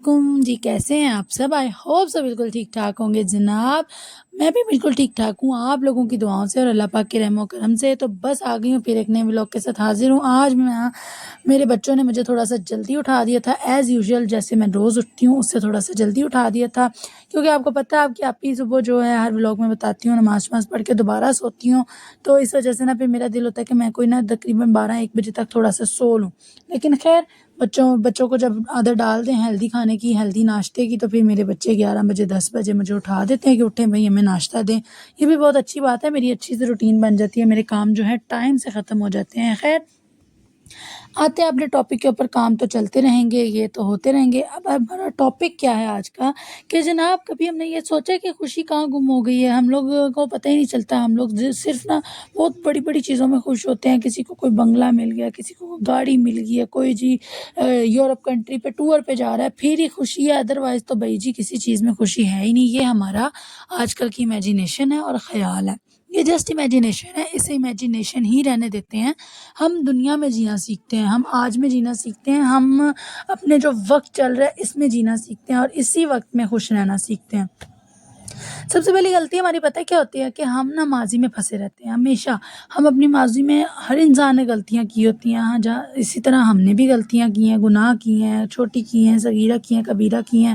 علیکم جی، کیسے ہیں آپ سب؟ آئی ہوپ سب بالکل ٹھیک ٹھاک ہوں گے جناب۔ میں بھی بالکل ٹھیک ٹھاک ہوں آپ لوگوں کی دعاؤں سے اور اللہ پاک کے رحم و کرم سے۔ تو بس آ گئی ہوں پھر ایک نئے ولاگ کے ساتھ حاضر ہوں۔ آج میرے بچوں نے مجھے تھوڑا سا جلدی اٹھا دیا تھا، ایز یوزول جیسے میں روز اٹھتی ہوں اس سے تھوڑا سا جلدی اٹھا دیا تھا، کیونکہ آپ کو پتہ ہے آپ کی آپی صبح جو ہے ہر ولاگ میں بتاتی ہوں نماز پڑھ کے دوبارہ سوتی ہوں، تو اس وجہ سے نا پھر میرا دل ہوتا ہے کہ میں کوئی نا تقریباً 12-1 بجے تک تھوڑا سا سو لوں، لیکن خیر بچوں کو جب عادت ڈال دیں ہیلدی کھانے کی، ہیلدی ناشتے کی، تو پھر میرے بچے 11 بجے 10 بجے مجھے اٹھا دیتے ہیں کہ اٹھیں بھائی ہمیں ناشتہ دیں۔ یہ بھی بہت اچھی بات ہے، میری اچھی سے روٹین بن جاتی ہے، میرے کام جو ہے ٹائم سے ختم ہو جاتے ہیں۔ خیر آتے ہیں اپنے ٹاپک کے اوپر، کام تو چلتے رہیں گے، یہ تو ہوتے رہیں گے۔ اب ہمارا ٹاپک کیا ہے آج کا کہ جناب کبھی ہم نے یہ سوچا کہ خوشی کہاں گم ہو گئی ہے؟ ہم لوگ کو پتہ ہی نہیں چلتا، ہم لوگ صرف نا بہت بڑی بڑی چیزوں میں خوش ہوتے ہیں۔ کسی کو کوئی بنگلہ مل گیا، کسی کو گاڑی مل گئی ہے، کوئی جی یورپ کنٹری پہ ٹور پہ جا رہا ہے پھر ہی خوشی ہے، ادروائز تو بھائی جی کسی چیز میں خوشی ہے ہی نہیں۔ یہ ہمارا آج کل کی امیجینیشن ہے اور خیال ہے، یہ جسٹ امیجینیشن ہے، اسے امیجینیشن ہی رہنے دیتے ہیں۔ ہم دنیا میں جینا سیکھتے ہیں، ہم آج میں جینا سیکھتے ہیں، ہم اپنے جو وقت چل رہا ہے اس میں جینا سیکھتے ہیں اور اسی وقت میں خوش رہنا سیکھتے ہیں۔ سب سے پہلی غلطی ہماری پتہ کیا ہوتی ہے کہ ہم نا ماضی میں پھنسے رہتے ہیں ہمیشہ۔ ہم اپنی ماضی میں، ہر انسان نے غلطیاں کی ہوتی ہیں، اسی طرح ہم نے بھی غلطیاں کی ہیں، گناہ کی ہیں، چھوٹی کی ہیں، صغیرہ کی ہیں، کبیرہ کی ہیں،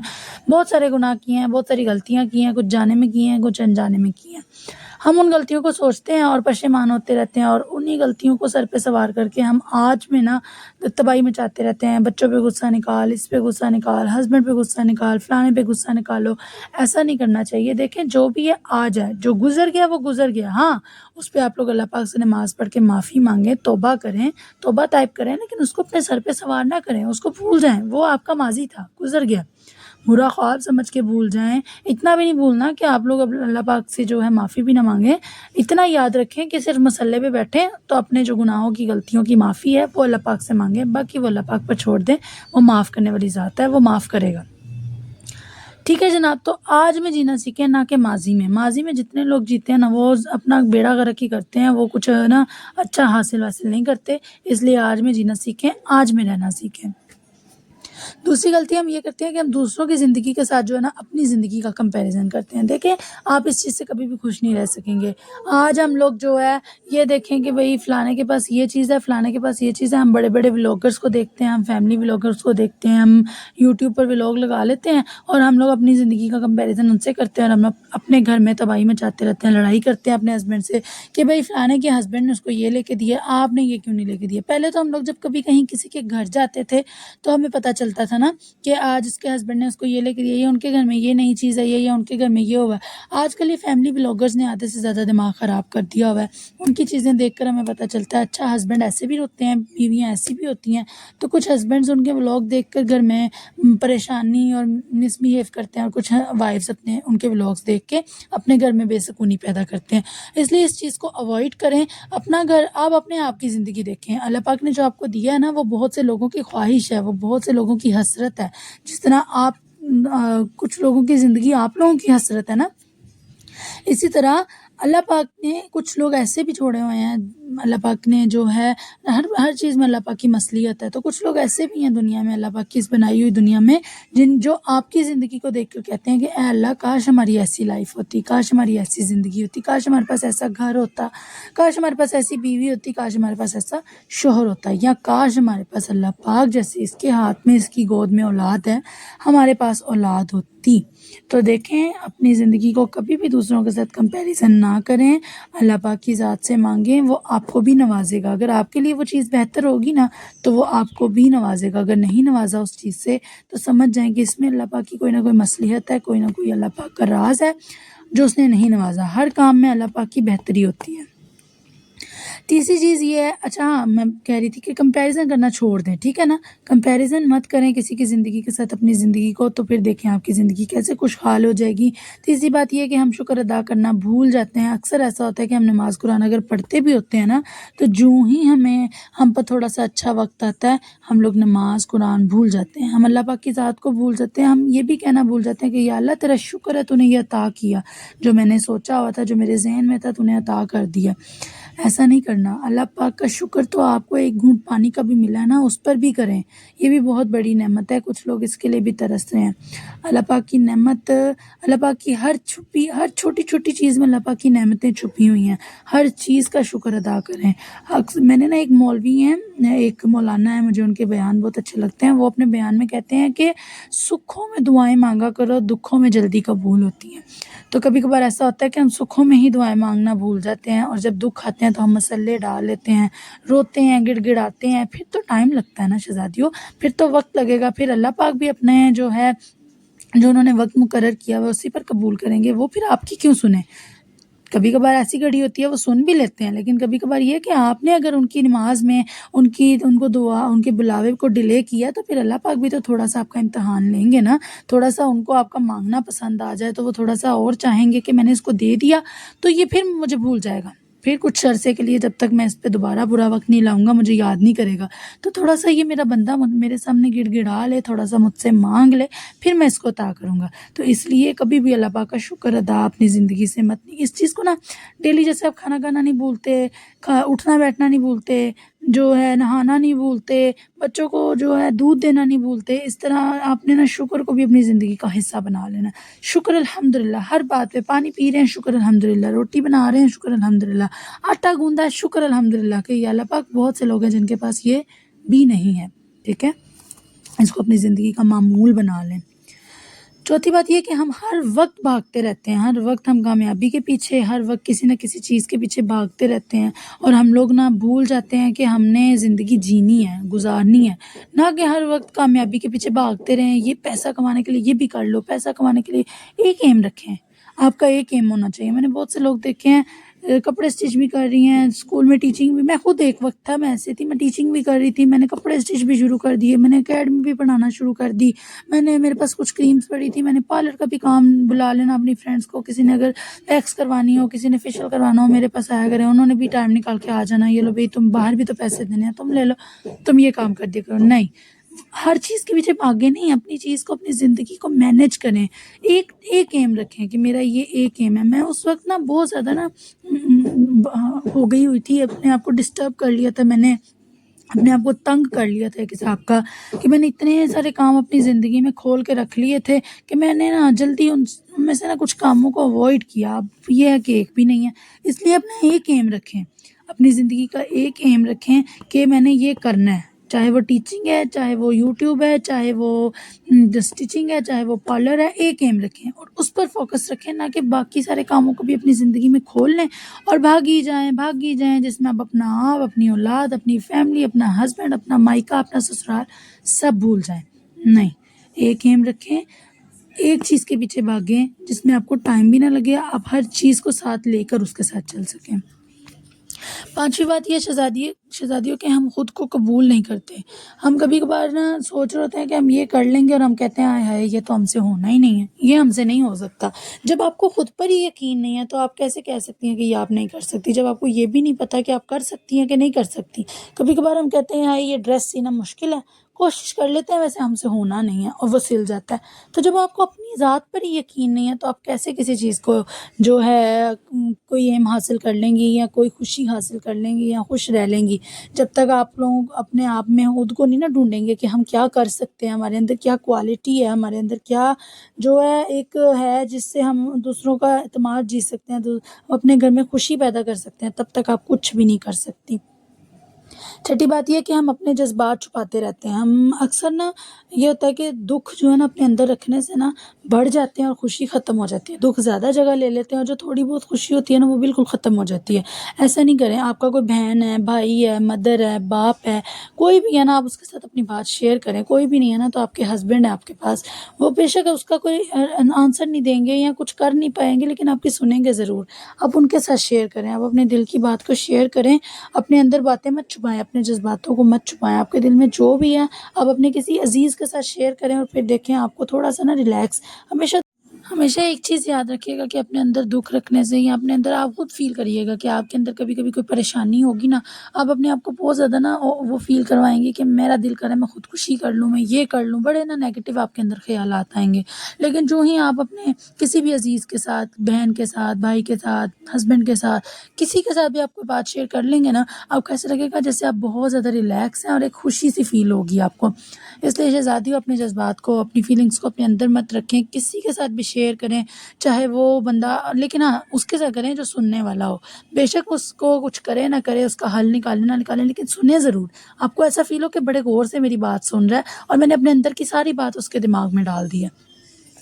بہت سارے گناہ کیے ہیں، بہت ساری غلطیاں کی ہیں، کچھ جانے میں کی ہیں، کچھ انجانے میں کی ہیں۔ ہم ان غلطیوں کو سوچتے ہیں اور پشیمان ہوتے رہتے ہیں، اور انہی غلطیوں کو سر پہ سوار کر کے ہم آج میں نا تباہی مچاتے رہتے ہیں۔ بچوں پہ غصہ نکال، اس پہ غصہ نکال، ہسبینڈ پہ غصہ نکال، فلانے پہ غصہ نکالو۔ ایسا نہیں کرنا چاہیے۔ دیکھیں جو بھی ہے آج ہے، جو گزر گیا وہ گزر گیا۔ ہاں اس پہ آپ لوگ اللہ پاک سے نماز پڑھ کے معافی مانگیں، توبہ کریں، توبہ طائب کریں، لیکن اس کو اپنے سر پہ سوار نہ کریں، اس کو بھول جائیں، وہ آپ کا ماضی تھا، گزر گیا، برا خواب سمجھ کے بھول جائیں۔ اتنا بھی نہیں بھولنا کہ آپ لوگ اللہ پاک سے جو ہے معافی بھی نہ مانگیں۔ اتنا یاد رکھیں کہ صرف مسلے پہ بیٹھیں تو اپنے جو گناہوں کی غلطیوں کی معافی ہے وہ اللہ پاک سے مانگیں، باقی وہ اللہ پاک پر چھوڑ دیں، وہ معاف کرنے والی ذات ہے، وہ معاف کرے گا۔ ٹھیک ہے جناب، تو آج میں جینا سیکھیں نہ کہ ماضی میں۔ ماضی میں جتنے لوگ جیتے ہیں نا وہ اپنا بیڑا غرق ہی کرتے ہیں، وہ کچھ نا اچھا حاصل نہیں کرتے، اس لیے آج میں جینا سیکھیں، آج میں رہنا سیکھیں۔ دوسری غلطی ہم یہ کرتے ہیں کہ ہم دوسروں کی زندگی کے ساتھ جو ہے نا اپنی زندگی کا کمپیریزن کرتے ہیں۔ دیکھیں آپ اس چیز سے کبھی بھی خوش نہیں رہ سکیں گے۔ آج ہم لوگ جو ہے یہ دیکھیں کہ بھئی فلانے کے پاس یہ چیز ہے، فلانے کے پاس یہ چیز ہے، ہم بڑے بڑے ولاگرز کو دیکھتے ہیں، ہم فیملی ولاگرز کو دیکھتے ہیں، ہم یوٹیوب پر ولاگ لگا لیتے ہیں اور ہم لوگ اپنی زندگی کا کمپیریزن ان سے کرتے ہیں، اور ہم اپنے گھر میں تباہی مچاتے رہتے ہیں، لڑائی کرتے ہیں اپنے ہسبینڈ سے کہ بھئی فلانے کے ہسبینڈ نے اس کو یہ لے کے دیا، آپ نے یہ کیوں نہیں لے کے دیا۔ پہلے تو ہم لوگ جب کبھی کہیں کسی کے گھر جاتے تھے تو ہمیں پتہ چلتا تھا نا کہ آج اس کے ہسبینڈ نے اس کو یہ لے کے دیا، یہ ان کے گھر میں یہ نئی چیز ہے، یہ یا ان کے گھر میں یہ ہوا ہے۔ آج کل یہ فیملی بلاگرز نے آدھے سے زیادہ دماغ خراب کر دیا ہوا ہے، ان کی چیزیں دیکھ کر ہمیں پتہ چلتا ہے اچھا ہسبینڈ ایسے بھی ہوتے ہیں، بیویاں ایسی بھی ہوتی ہیں۔ تو کچھ ہسبینڈز ان کے ولاگ دیکھ کر گھر میں پریشانی اور مس بیہیو کرتے ہیں، اور کچھ وائفز اپنے ان کے ولاگز دیکھ کے اپنے گھر میں بے سکونی پیدا کرتے ہیں۔ اس لیے اس چیز کو اوائڈ کریں، اپنا گھر آپ اپنے آپ کی زندگی دیکھیں۔ اللہ پاک نے جو آپ کو دیا ہے نا وہ بہت سے لوگوں کی خواہش ہے، وہ بہت سے لوگوں کی حسرت ہے۔ جس طرح آپ کچھ لوگوں کی زندگی آپ لوگوں کی حسرت ہے نا، اسی طرح اللہ پاک نے کچھ لوگ ایسے بھی چھوڑے ہوئے ہیں، اللہ پاک نے جو ہے ہر چیز میں اللہ پاک کی مصلحت ہے، تو کچھ لوگ ایسے بھی ہیں دنیا میں، اللہ پاک کی اس بنائی ہوئی دنیا میں، جو آپ کی زندگی کو دیکھ کر کہتے ہیں کہ اے اللہ کاش ہماری ایسی لائف ہوتی، کاش ہماری ایسی زندگی ہوتی، کاش ہمارے پاس ایسا گھر ہوتا، کاش ہمارے پاس ایسی بیوی ہوتی، کاش ہمارے پاس ایسا شوہر ہوتا، یا کاش ہمارے پاس اللہ پاک جیسے اس کے ہاتھ میں، اس کی گود میں اولاد ہے، ہمارے پاس اولاد ہوتی۔ تو دیکھیں اپنی زندگی کو کبھی بھی دوسروں کے ساتھ کمپیریزن نہ کریں، اللہ پاک کی ذات سے مانگیں، وہ آپ کو بھی نوازے گا۔ اگر آپ کے لیے وہ چیز بہتر ہوگی نا تو وہ آپ کو بھی نوازے گا، اگر نہیں نوازا اس چیز سے تو سمجھ جائیں کہ اس میں اللہ پاک کی کوئی نہ کوئی مصلحت ہے، کوئی نہ کوئی اللہ پاک کا راز ہے جو اس نے نہیں نوازا۔ ہر کام میں اللہ پاک کی بہتری ہوتی ہے۔ تیسری چیز یہ ہے، اچھا ہاں میں کہہ رہی تھی کہ کمپیریزن کرنا چھوڑ دیں، ٹھیک ہے نا، کمپیریزن مت کریں کسی کی زندگی کے ساتھ اپنی زندگی کو، تو پھر دیکھیں آپ کی زندگی کیسے خوشحال ہو جائے گی۔ تیسری بات یہ ہے کہ ہم شکر ادا کرنا بھول جاتے ہیں۔ اکثر ایسا ہوتا ہے کہ ہم نماز قرآن اگر پڑھتے بھی ہوتے ہیں نا تو جو ہی ہم پر تھوڑا سا اچھا وقت آتا ہے ہم لوگ نماز قرآن بھول جاتے ہیں، ہم اللہ پاک کی ذات کو بھول جاتے ہیں، ہم یہ بھی کہنا بھول جاتے ہیں کہ یا اللہ تیرا شکر ہے تو نے یہ عطا کیا، جو میں نے سوچا ہوا تھا، جو میرے ذہن میں تھا تو نے عطا کر دیا۔ ایسا نہیں کرنا۔ اللہ پاک کا شکر تو آپ کو ایک گھونٹ پانی کا بھی ملا ہے نا، اس پر بھی کریں، یہ بھی بہت بڑی نعمت ہے، کچھ لوگ اس کے لیے بھی ترس رہے ہیں۔ اللہ پاک کی نعمت، اللہ پاک کی ہر چھوٹی چھوٹی چیز میں اللہ پاک کی نعمتیں چھپی ہوئی ہیں، ہر چیز کا شکر ادا کریں۔ میں نے نا ایک مولوی ہیں، ایک مولانا ہے، مجھے ان کے بیان بہت اچھے لگتے ہیں، وہ اپنے بیان میں کہتے ہیں کہ سکھوں میں دعائیں مانگا کرو، دکھوں میں جلدی قبول ہوتی ہیں۔ تو کبھی کبھار ایسا ہوتا ہے کہ ہم سکھوں میں ہی دعائیں مانگنا بھول جاتے ہیں، اور جب دکھ آتے ہیں تو ہم مسئلے ڈال لیتے ہیں، روتے ہیں، گڑ گڑاتے ہیں، پھر تو ٹائم لگتا ہے نا شہزادیوں، پھر تو وقت لگے گا، پھر اللہ پاک بھی اپنے جو ہے، جو انہوں نے وقت مقرر کیا ہوا اسی پر قبول کریں گے، وہ پھر آپ کی کیوں سنیں؟ کبھی کبھار ایسی گھڑی ہوتی ہے وہ سن بھی لیتے ہیں، لیکن کبھی کبھار یہ کہ آپ نے اگر ان کی نماز میں ان کو دعا، ان کے بلاوے کو ڈیلے کیا، تو پھر اللہ پاک بھی تو تھوڑا سا آپ کا امتحان لیں گے نا، تھوڑا سا ان کو آپ کا مانگنا پسند آ جائے تو وہ تھوڑا سا اور چاہیں گے کہ میں نے اس کو دے دیا تو یہ پھر مجھے بھول جائے گا، پھر کچھ عرصے کے لیے جب تک میں اس پہ دوبارہ برا وقت نہیں لاؤں گا مجھے یاد نہیں کرے گا۔ تو تھوڑا سا یہ میرا بندہ میرے سامنے گڑ گڑا لے، تھوڑا سا مجھ سے مانگ لے، پھر میں اس کو عطا کروں گا۔ تو اس لیے کبھی بھی اللہ پاک کا شکر ادا اپنی زندگی سے مت نہیں، اس چیز کو نا ڈیلی، جیسے آپ کھانا کھانا نہیں بھولتے، اٹھنا بیٹھنا نہیں بھولتے، جو ہے نہانا نہیں بھولتے، بچوں کو جو ہے دودھ دینا نہیں بھولتے، اس طرح آپ نے نا شکر کو بھی اپنی زندگی کا حصہ بنا لینا۔ شکر الحمدللہ، ہر بات پہ، پانی پی رہے ہیں شکر الحمدللہ، روٹی بنا رہے ہیں شکر الحمدللہ، آٹا گوندا ہے شکر الحمدللہ، کہ یہ اللہ پاک، بہت سے لوگ ہیں جن کے پاس یہ بھی نہیں ہے، ٹھیک ہے؟ اس کو اپنی زندگی کا معمول بنا لیں۔ چوتھی بات یہ کہ ہم ہر وقت بھاگتے رہتے ہیں، ہر وقت ہم کامیابی کے پیچھے، ہر وقت کسی نہ کسی چیز کے پیچھے بھاگتے رہتے ہیں، اور ہم لوگ نا بھول جاتے ہیں کہ ہم نے زندگی جینی ہے، گزارنی ہے، نہ کہ ہر وقت کامیابی کے پیچھے بھاگتے رہیں۔ یہ پیسہ کمانے کے لیے یہ بھی کر لو، پیسہ کمانے کے لیے ایک ایم رکھیں، آپ کا ایک ایم ہونا چاہیے۔ میں نے بہت سے لوگ دیکھے ہیں کپڑے اسٹچ بھی کر رہی ہیں، اسکول میں ٹیچنگ بھی، میں خود ایک وقت تھا میں ایسے تھی، میں ٹیچنگ بھی کر رہی تھی، میں نے کپڑے اسٹچ بھی شروع کر دیے، میں نے اکیڈمی بھی پڑھانا شروع کر دی، میرے پاس کچھ کریمز پڑی تھی، میں نے پارلر کا بھی کام بلا لینا اپنی فرینڈس کو، کسی نے اگر ویکس کروانی ہو، کسی نے فیشیل کروانا ہو، میرے پاس آیا کریں، انہوں نے بھی ٹائم نکال کے آ جانا، یہ لو بھائی تم باہر بھی تو پیسے دینے ہیں، تم لے لو، تم یہ کام کر دیا کرو۔ نہیں، ہر چیز کے پیچھے بھاگے نہیں، اپنی چیز کو، اپنی زندگی کو مینیج کریں، ایک ایم رکھیں کہ میرا یہ ایک ایم ہے۔ میں اس وقت نا بہت زیادہ نا ہو گئی ہوئی تھی، اپنے آپ کو ڈسٹرب کر لیا تھا، میں نے اپنے آپ کو تنگ کر لیا تھا ایک حساب کا، کہ میں نے اتنے سارے کام اپنی زندگی میں کھول کے رکھ لیے تھے کہ میں نے نا جلدی ان میں سے نا کچھ کاموں کو اوائڈ کیا۔ اب یہ ہے کہ ایک بھی نہیں ہے، اس لیے اپنا ایک ایم رکھیں، اپنی زندگی کا ایک ایم رکھیں کہ میں نے یہ کرنا ہے، چاہے وہ ٹیچنگ ہے، چاہے وہ یوٹیوب ہے، چاہے وہ اسٹیچنگ ہے، چاہے وہ پارلر ہے، ایک ایم رکھیں اور اس پر فوکس رکھیں، نہ کہ باقی سارے کاموں کو بھی اپنی زندگی میں کھول لیں اور بھاگی جائیں، جس میں آپ اپنا آپ، اپنی اولاد، اپنی فیملی، اپنا ہسبینڈ، اپنا مائکہ، اپنا سسرال سب بھول جائیں۔ نہیں، ایک ایم رکھیں، ایک چیز کے پیچھے بھاگیں جس میں آپ کو ٹائم بھی نہ لگے، آپ ہر چیز کو ساتھ لے کر اس کے ساتھ چل سکیں۔ پانچویں بات یہ شہزادیوں کہ ہم خود کو قبول نہیں کرتے۔ ہم کبھی کبھار نا سوچ رہے ہوتے ہیں کہ ہم یہ کر لیں گے اور ہم کہتے ہیں ہائے یہ تو ہم سے ہونا ہی نہیں ہے، یہ ہم سے نہیں ہو سکتا۔ جب آپ کو خود پر ہی یقین نہیں ہے تو آپ کیسے کہہ سکتی ہیں کہ یہ آپ نہیں کر سکتی، جب آپ کو یہ بھی نہیں پتا کہ آپ کر سکتی ہیں کہ نہیں کر سکتی۔ کبھی کبھار ہم کہتے ہیں ہائے یہ ڈریس سینا مشکل ہے، کوشش کر لیتے ہیں، ویسے ہم سے ہونا نہیں ہے، اور وہ سل جاتا ہے۔ تو جب آپ کو اپنی ذات پر ہی یقین نہیں ہے تو آپ کیسے کسی چیز کو جو ہے کوئی ایم حاصل کر لیں گی، یا کوئی خوشی حاصل کر لیں گی، یا خوش رہ لیں گی، جب تک آپ لوگ اپنے آپ میں خود کو نہیں نا ڈھونڈیں گے کہ ہم کیا کر سکتے ہیں، ہمارے اندر کیا کوالٹی ہے، ہمارے اندر کیا جو ہے ایک ہے جس سے ہم دوسروں کا اعتماد جیت سکتے ہیں، اپنے گھر میں خوشی پیدا کر سکتے ہیں، تب تک آپ کچھ بھی نہیں کر سکتی۔ چھٹی بات یہ کہ ہم اپنے جذبات چھپاتے رہتے ہیں۔ ہم اکثر نا یہ ہوتا ہے کہ دکھ جو ہے نا اپنے اندر رکھنے سے نا بڑھ جاتے ہیں اور خوشی ختم ہو جاتی ہے، دکھ زیادہ جگہ لے لیتے ہیں اور جو تھوڑی بہت خوشی ہوتی ہے نا وہ بالکل ختم ہو جاتی ہے۔ ایسا نہیں کریں، آپ کا کوئی بہن ہے، بھائی ہے، مدر ہے، باپ ہے، کوئی بھی ہے نا، آپ اس کے ساتھ اپنی بات شیئر کریں۔ کوئی بھی نہیں ہے نا تو آپ کے ہسبینڈ ہے آپ کے پاس، وہ بے شک اس کا کوئی آنسر نہیں دیں گے یا کچھ کر نہیں پائیں گے، لیکن آپ کی سنیں گے ضرور۔ آپ ان کے ساتھ شیئر کریں، آپ اپنے دل کی بات کو شیئر کریں، اپنے اندر باتیں مت چھپائیں، اپنے جذباتوں کو مت چھپائیں، آپ کے دل میں جو بھی ہے آپ اپنے کسی عزیز کے ساتھ شیئر کریں، اور پھر دیکھیں آپ کو تھوڑا سا نا ریلیکس، ہمیشہ ہمیشہ ایک چیز یاد رکھیے گا کہ اپنے اندر دکھ رکھنے سے یا اپنے اندر آپ خود فیل کریے گا کہ آپ کے اندر کبھی کبھی کوئی پریشانی ہوگی نا، آپ اپنے آپ کو بہت زیادہ نا وہ فیل کروائیں گے کہ میرا دل کرے میں خودکشی کر لوں، میں یہ کر لوں، بڑے نا نیگیٹو آپ کے اندر خیالات آئیں گے۔ لیکن جو ہی آپ اپنے کسی بھی عزیز کے ساتھ، بہن کے ساتھ، بھائی کے ساتھ، ہسبینڈ کے ساتھ، کسی کے ساتھ بھی آپ کوئی بات شیئر کر لیں گے نا، آپ کو ایسا لگے گا جیسے آپ بہت زیادہ ریلیکس ہیں اور ایک خوشی سی فیل ہوگی آپ کو۔ اس لیے شہزادیوں اپنے جذبات کو، اپنی فیلنگس کو اپنے اندر مت رکھیں، کسی کے ساتھ بھی شیئر کریں، چاہے وہ بندہ، لیکن ہاں اس کے ساتھ کریں جو سننے والا ہو۔ بے شک اس کو کچھ کرے نہ کرے، اس کا حل نکالے نہ نکالے، لیکن سنیں ضرور۔ آپ کو ایسا فیل ہو کہ بڑے غور سے میری بات سن رہا ہے اور میں نے اپنے اندر کی ساری بات اس کے دماغ میں ڈال دی ہے۔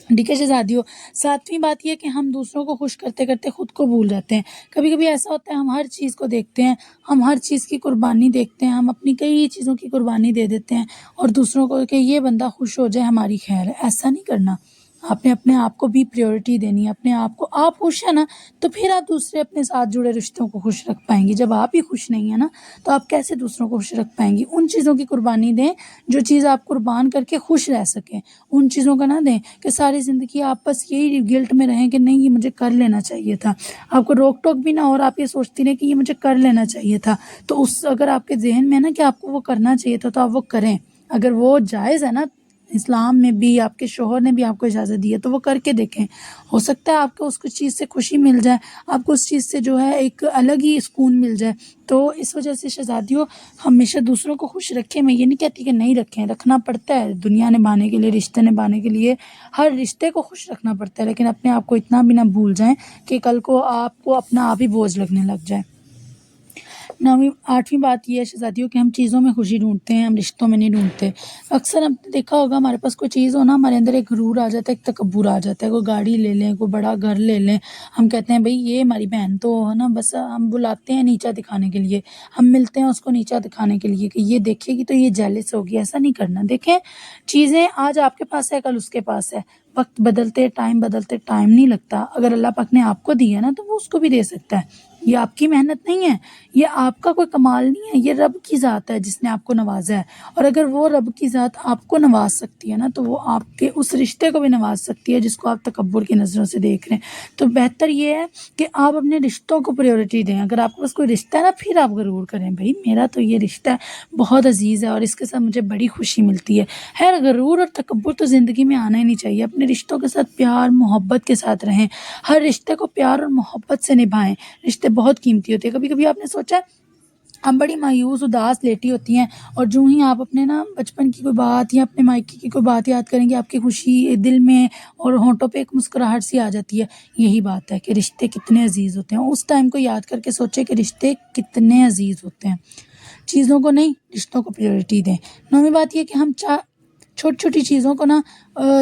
ٹھیک ہے شہزادیوں، ساتویں بات یہ ہے کہ ہم دوسروں کو خوش کرتے کرتے خود کو بھول جاتے ہیں۔ کبھی کبھی ایسا ہوتا ہے ہم ہر چیز کو دیکھتے ہیں، ہم ہر چیز کی قربانی دیکھتے ہیں، ہم اپنی کئی چیزوں کی قربانی دے دیتے ہیں اور دوسروں کو کہ یہ بندہ خوش ہو جائے ہماری خیر ہے۔ ایسا نہیں کرنا، آپ نے اپنے آپ کو بھی پریورٹی دینی ہے، اپنے آپ کو۔ آپ خوش ہیں نا تو پھر آپ دوسرے اپنے ساتھ جڑے رشتوں کو خوش رکھ پائیں گی۔ جب آپ ہی خوش نہیں ہیں نا تو آپ کیسے دوسروں کو خوش رکھ پائیں گی؟ ان چیزوں کی قربانی دیں جو چیز آپ قربان کر کے خوش رہ سکیں، ان چیزوں کا نہ دیں کہ ساری زندگی آپ بس یہی گلٹ میں رہیں کہ نہیں یہ مجھے کر لینا چاہیے تھا، آپ کو روک ٹوک بھی نہ ہو اور آپ یہ سوچتی رہیں کہ یہ مجھے کر لینا چاہیے تھا۔ تو اس اگر آپ کے ذہن میں ہے نا کہ آپ کو وہ کرنا چاہیے تھا تو آپ وہ کریں۔ اگر وہ جائز ہے نا، اسلام میں بھی آپ کے شوہر نے بھی آپ کو اجازت دی ہے تو وہ کر کے دیکھیں، ہو سکتا ہے آپ کو اس چیز سے خوشی مل جائے، آپ کو اس چیز سے جو ہے ایک الگ ہی سکون مل جائے۔ تو اس وجہ سے شہزادیوں ہمیشہ دوسروں کو خوش رکھیں۔ میں یہ نہیں کہتی کہ نہیں رکھیں، رکھنا پڑتا ہے دنیا نبھانے کے لیے، رشتے نبھانے کے لیے ہر رشتے کو خوش رکھنا پڑتا ہے، لیکن اپنے آپ کو اتنا بھی نہ بھول جائیں کہ کل کو آپ کو اپنا آپ ہی بوجھ لگنے لگ جائے۔ آٹھویں بات یہ ہے شہزادیوں کہ ہم چیزوں میں خوشی ڈھونڈتے ہیں، ہم رشتوں میں نہیں ڈھونڈتے۔ اکثر ہم نے دیکھا ہوگا ہمارے پاس کوئی چیز ہو نا، ہمارے اندر ایک غرور آ جاتا ہے، ایک تکبر آ جاتا ہے۔ کوئی گاڑی لے لیں، کوئی بڑا گھر لے لیں، ہم کہتے ہیں بھئی یہ ہماری بہن تو ہے نا، بس ہم بلاتے ہیں نیچا دکھانے کے لیے، ہم ملتے ہیں اس کو نیچا دکھانے کے لیے کہ یہ دیکھے گی تو یہ جیلس ہوگی۔ ایسا نہیں کرنا۔ دیکھیں چیزیں آج آپ کے پاس ہے، کل اس کے پاس ہے، وقت بدلتے ٹائم نہیں لگتا۔ اگر اللہ پاک نے آپ کو دی ہے نا تو وہ اس کو بھی دے سکتا ہے۔ یہ آپ کی محنت نہیں ہے، یہ آپ کا کوئی کمال نہیں ہے، یہ رب کی ذات ہے جس نے آپ کو نوازا ہے۔ اور اگر وہ رب کی ذات آپ کو نواز سکتی ہے نا تو وہ آپ کے اس رشتے کو بھی نواز سکتی ہے جس کو آپ تکبر کی نظروں سے دیکھ رہے ہیں۔ تو بہتر یہ ہے کہ آپ اپنے رشتوں کو پریورٹی دیں۔ اگر آپ کے پاس کوئی رشتہ ہے نا پھر آپ غرور کریں، بھائی میرا تو یہ رشتہ ہے بہت عزیز ہے اور اس کے ساتھ مجھے بڑی خوشی ملتی ہے۔ خیر غرور اور تکبر تو زندگی میں آنا ہی نہیں چاہیے۔ اپنے رشتوں کے ساتھ پیار محبت کے ساتھ رہیں، ہر رشتے کو پیار اور محبت سے نبھائیں۔ رشتے بہت قیمتی ہوتے ہیں۔ کبھی کبھی آپ نے سوچا ہے آپ بڑی مایوس اداس لیٹی ہوتی ہیں اور جو ہی آپ اپنے نا بچپن کی کوئی بات یا اپنے مائکے کی کوئی بات یاد کریں گے، آپ کی خوشی دل میں اور ہونٹوں پہ ایک مسکراہٹ سی آ جاتی ہے۔ یہی بات ہے کہ رشتے کتنے عزیز ہوتے ہیں۔ اس ٹائم کو یاد کر کے سوچیں کہ رشتے کتنے عزیز ہوتے ہیں۔ چیزوں کو نہیں، رشتوں کو پریورٹی دیں۔ نویں بات یہ کہ ہم چھوٹی چھوٹی چیزوں کو نا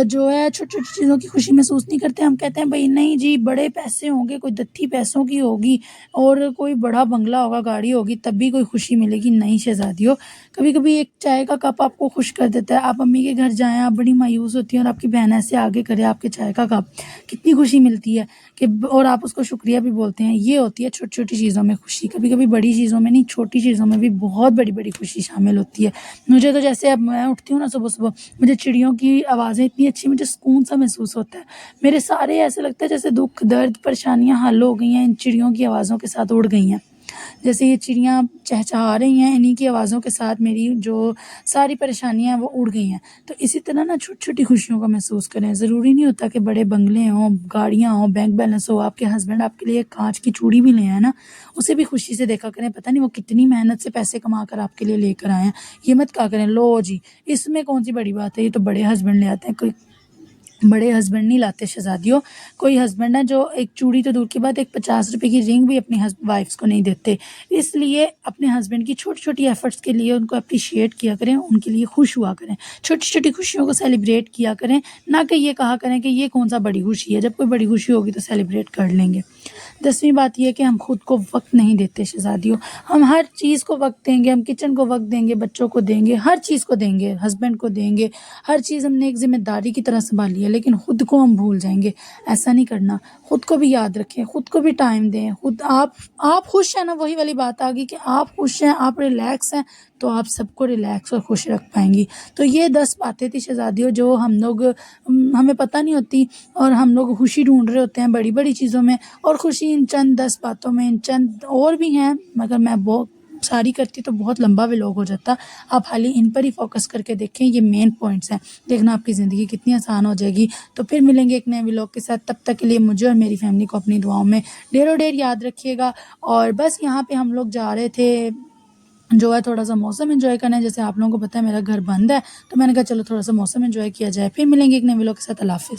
جو ہے چھوٹی چھوٹی چیزوں کی خوشی محسوس نہیں کرتے۔ ہم کہتے ہیں بھئی نہیں جی بڑے پیسے ہوں گے، کوئی دتھی پیسوں کی ہوگی اور کوئی بڑا بنگلہ ہوگا، گاڑی ہوگی تب بھی کوئی خوشی ملے گی۔ نہیں شہزادیوں، کبھی کبھی ایک چائے کا کپ آپ کو خوش کر دیتا ہے۔ آپ امی کے گھر جائیں، آپ بڑی مایوس ہوتی ہیں اور آپ کی بہن ایسے آگے کرے آپ کے چائے کا کپ، کتنی خوشی ملتی ہے کہ اور آپ اس کو شکریہ بھی بولتے ہیں۔ یہ ہوتی ہے چھوٹی چھوٹی چیزوں میں خوشی۔ کبھی کبھی بڑی چیزوں میں نہیں، چھوٹی چیزوں میں بھی بہت بڑی بڑی خوشی شامل ہوتی ہے۔ مجھے تو جیسے اب میں اٹھتی ہوں نا صبح صبح، مجھے چڑیوں کی آوازیں اتنی اچھی، مجھے سکون سا محسوس ہوتا ہے۔ میرے سارے ایسے لگتا ہے جیسے دکھ درد پریشانیاں حل ہو گئی ہیں، ان چڑیوں کی آوازوں کے ساتھ اڑ گئی ہیں۔ جیسے یہ چڑیاں چہچہا رہی ہیں، انہی کی آوازوں کے ساتھ میری جو ساری پریشانیاں ہیں وہ اڑ گئی ہیں۔ تو اسی طرح نا چھوٹی چھوٹی خوشیوں کو محسوس کریں۔ ضروری نہیں ہوتا کہ بڑے بنگلے ہوں، گاڑیاں ہوں، بینک بیلنس ہو۔ آپ کے ہسبینڈ آپ کے لیے ایک کانچ کی چوڑی بھی لے آئے نا، اسے بھی خوشی سے دیکھا کریں۔ پتہ نہیں وہ کتنی محنت سے پیسے کما کر آپ کے لیے لے کر آئے ہیں۔ یہ مت کہا کریں لو جی اس میں کون سی بڑی بات ہے، یہ تو بڑے ہسبینڈ لے آتے ہیں۔ کوئی بڑے ہسبینڈ نہیں لاتے شہزادیوں۔ کوئی ہسبینڈ ہے جو ایک چوڑی تو دور کی بات، ایک 50 روپے کی رنگ بھی اپنی وائفس کو نہیں دیتے۔ اس لیے اپنے ہسبینڈ کی چھوٹی چھوٹی ایفرٹس کے لیے ان کو اپریشیٹ کیا کریں، ان کے لیے خوش ہوا کریں، چھوٹی چھوٹی خوشیوں کو سیلیبریٹ کیا کریں، نہ کہ یہ کہا کریں کہ یہ کون سا بڑی خوشی ہے۔ جب کوئی بڑی خوشی ہوگی تو سیلیبریٹ کر لیں گے۔ 10ویں بات یہ ہے کہ ہم خود کو وقت نہیں دیتے شہزادیوں۔ ہم ہر چیز کو وقت دیں گے، ہم کچن کو وقت دیں گے، بچوں کو دیں گے، ہر چیز کو دیں گے، ہسبینڈ کو دیں گے، ہر چیز ہم نے ایک ذمہ داری کی طرح سنبھالی ہے، لیکن خود کو ہم بھول جائیں گے. ایسا نہیں کرنا. خود کو بھی یاد رکھیں, خود کو بھی ٹائم دیں. خود آپ خوش ہیں نا, وہی والی بات آ گئی کہ آپ خوش ہیں, آپ ریلیکس ہیں, تو آپ سب کو ریلیکس اور خوش رکھ پائیں گی. تو یہ 10 باتیں تھی شہزادیوں جو ہمیں پتہ نہیں ہوتی, اور ہم لوگ خوشی ڈھونڈ رہے ہوتے ہیں بڑی بڑی چیزوں میں, اور خوشی ان چند 10 باتوں میں, ان چند اور بھی ہیں مگر میں بہت ساری کرتی تو بہت لمبا ولاگ ہو جاتا. آپ خالی ان پر ہی فوکس کر کے دیکھیں, یہ مین پوائنٹس ہیں. دیکھنا آپ کی زندگی کتنی آسان ہو جائے گی. تو پھر ملیں گے ایک نئے ولاگ کے ساتھ. تب تک کے لیے مجھے اور میری فیملی کو اپنی دعاؤں میں ڈھیروں ڈھیر یاد رکھیے گا. اور بس یہاں پہ ہم لوگ جا رہے تھے جو ہے تھوڑا سا موسم انجوائے کرنا ہے. جیسے آپ لوگوں کو پتہ ہے میرا گھر بند ہے, تو میں نے کہا چلو تھوڑا سا موسم انجوائے کیا جائے. پھر ملیں گے ایک نئے ولاگ کے ساتھ. اللہ حافظ.